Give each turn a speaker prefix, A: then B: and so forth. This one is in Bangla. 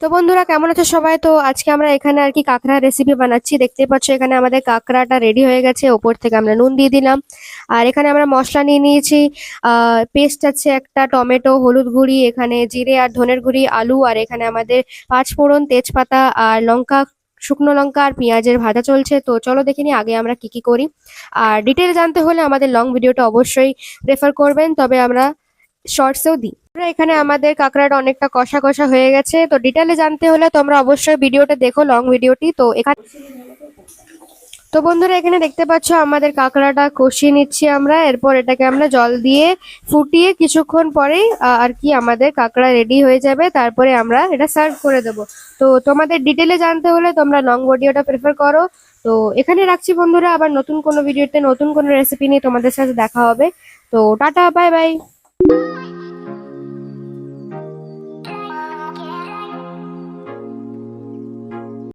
A: তো বন্ধুরা কেমন আছো সবাই? তো আজকে আমরা এখানে আর কি কাঁকড়া রেসিপি বানাচ্ছি। দেখতে পাচ্ছ এখানে আমাদের কাঁকড়াটা রেডি হয়ে গেছে, ওপর থেকে আমরা নুন দিয়ে দিলাম। আর এখানে আমরা মশলা নিয়ে নিয়েছি, পেস্ট আছে একটা, টমেটো, হলুদ গুঁড়ি, এখানে জিরে আর ধনের গুঁড়ি, আলু, আর এখানে আমাদের পাঁচ ফোড়ন, তেজপাতা আর লঙ্কা, শুকনো লঙ্কা আর পেঁয়াজের ভাজা চলছে। তো চলো দেখে নি আগে আমরা কি কি করি। আর ডিটেল জানতে হলে আমাদের লং ভিডিওটা অবশ্যই প্রেফার করবেন, তবে আমরা শর্টসেও দিই। এখানে আমাদের কাঁকড়াটা অনেকটা কষা কষা হয়ে গেছে। তো ডিটেলে জানতে হলে তোমরা অবশ্যই ভিডিওটা দেখো, লং ভিডিওটি। তো এখানে তো বন্ধুরা এখানে দেখতে পাচ্ছ আমাদের কাঁকড়াটা কষিয়ে নিচ্ছি আমরা। এরপর এটাকে আমরা জল দিয়ে ফুটিয়ে কিছুক্ষণ পরেই আর কি আমাদের কাঁকড়া রেডি হয়ে যাবে। তারপরে আমরা এটা সার্ভ করে দেবো। তো তোমাদের ডিটেলে জানতে হলে তোমরা লং ভিডিওটা প্রেফার করো। তো এখানে রাখছি বন্ধুরা, আবার নতুন কোনো ভিডিওতে নতুন কোনো রেসিপি নিয়ে তোমাদের সাথে দেখা হবে। তো টাটা, বাই বাই।